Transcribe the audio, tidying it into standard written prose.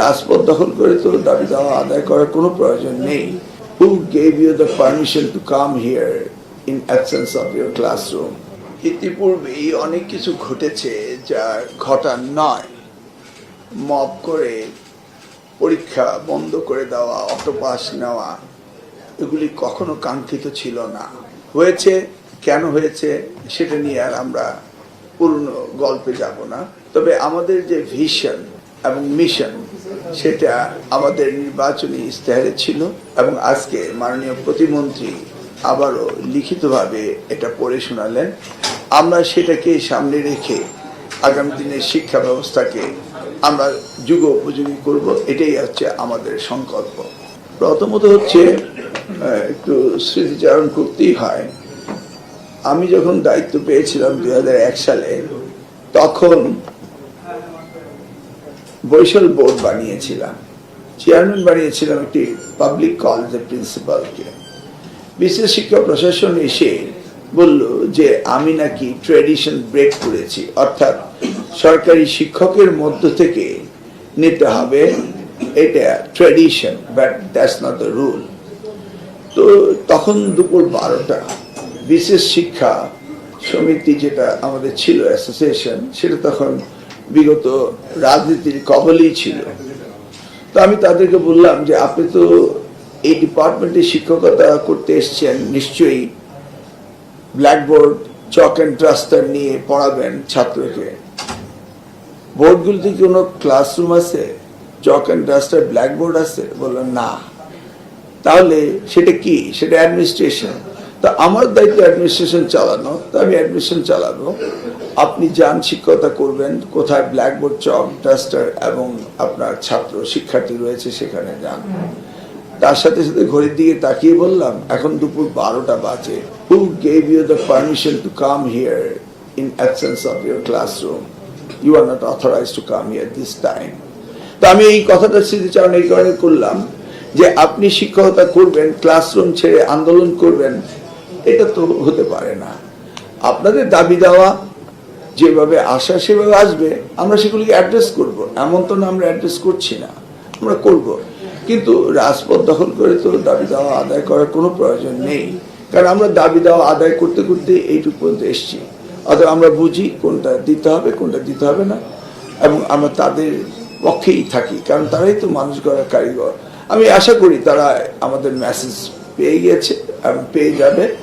রাজপথ দখল করে তো দাবি দাওয়া আদায় করার কোনো প্রয়োজন নেই। Who gave you the permission to come here in absence of your classroom? ইতিপূর্বেই অনেক কিছু ঘটেছে যা ঘটার নয়। মব করে পরীক্ষা বন্ধ করে দেওয়া, অটোপাস নেওয়া, এগুলি কখনো কাঙ্ক্ষিত ছিল না। হয়েছে, কেন হয়েছে সেটা নিয়ে আর আমরা পুরনো গল্পে যাব না। তবে আমাদের যে ভিশন এবং মিশন সেটা আমাদের নির্বাচনী ইশতেহারে ছিল, এবং আজকে মাননীয় প্রতিমন্ত্রী আবারও লিখিতভাবে এটা পড়ে শোনালেন। আমরা সেটাকে সামনে রেখে আগামী দিনের শিক্ষা ব্যবস্থাকে আমরা যুগোপযোগী করব, এটাই হচ্ছে আমাদের সংকল্প। প্রথমত হচ্ছে একটু স্মৃতিচারণ করতেই হয়। আমি যখন দায়িত্ব পেয়েছিলাম 2001 সালে, তখন বরিশাল বোর্ড বানিয়েছিলাম, চেয়ারম্যান বানিয়েছিলাম একটি পাবলিক কলেজের প্রিন্সিপালকে। বিশেষ শিক্ষা প্রশাসন এসে বলল যে আমি নাকি ট্র্যাডিশন ব্রেক করেছি, অর্থাৎ সরকারি শিক্ষকের মধ্য থেকে নিতে হবে, এটা tradition, but that's not the rule. তো তখন দুপুর 12টা বিশেষ শিক্ষা সমিতি, যেটা আমাদের ছিল অ্যাসোসিয়েশন, সেটা তখন বিগত রাজনীতির কবলেই ছিল। তো আমি তাদেরকে বললাম যে আপনি তো এই ডিপার্টমেন্টে শিক্ষকতা করতে এসছেন, নিশ্চয়ই ব্ল্যাকবোর্ড, চক অ্যান্ড ডাস্টার নিয়ে পড়াবেন ছাত্রকে। বোর্ডগুলিতে কি কোনো ক্লাসরুম আছে, চক অ্যান্ড ডাস্টার, ব্ল্যাকবোর্ড আছে? বললেন না। তাহলে সেটা কি? সেটা অ্যাডমিনিস্ট্রেশন। তা আমার দায়িত্ব অ্যাডমিনিস্ট্রেশন চালানো, তো আমি অ্যাডমিনিস্ট্রেশন চালাবো। আপনি যান, শিক্ষকতা করবেন, কোথায় ব্ল্যাকবোর্ড, চক, ডাস্টার এবং আপনার ছাত্র শিক্ষার্থী রয়েছে সেখানে যান। তার সাথে সাথে ঘড়ির দিকে তাকিয়ে বললাম, এখন দুপুর 12টা বাজে। Who gave you the permission to come here in absence of your classroom? You are not authorized to come here this time. তো আমি এই কথাটা স্মৃতিচারণ এই কারণে করলাম যে আপনি শিক্ষকতা করবেন, ক্লাসরুম ছেড়ে আন্দোলন করবেন, এটা তো হতে পারে না। আপনাদের দাবি দেওয়া যেভাবে আসা সেভাবে আসবে, আমরা সেগুলিকে অ্যাড্রেস করব। এমন তো না আমরা অ্যাড্রেস করছি না, আমরা করব। কিন্তু রাজপথ দখল করে তো দাবি দেওয়া আদায় করার কোনো প্রয়োজন নেই, কারণ আমরা দাবি দেওয়া আদায় করতে করতে এইটুকু পর্যন্ত এসছি। অতএব আমরা বুঝি কোনটা দিতে হবে, কোনটা দিতে হবে না, এবং আমরা তাদের পক্ষেই থাকি, কারণ তারাই তো মানুষ গড়ার কারিগর। আমি আশা করি তারা আমাদের মেসেজ পেয়ে গিয়েছে এবং পেয়ে যাবে।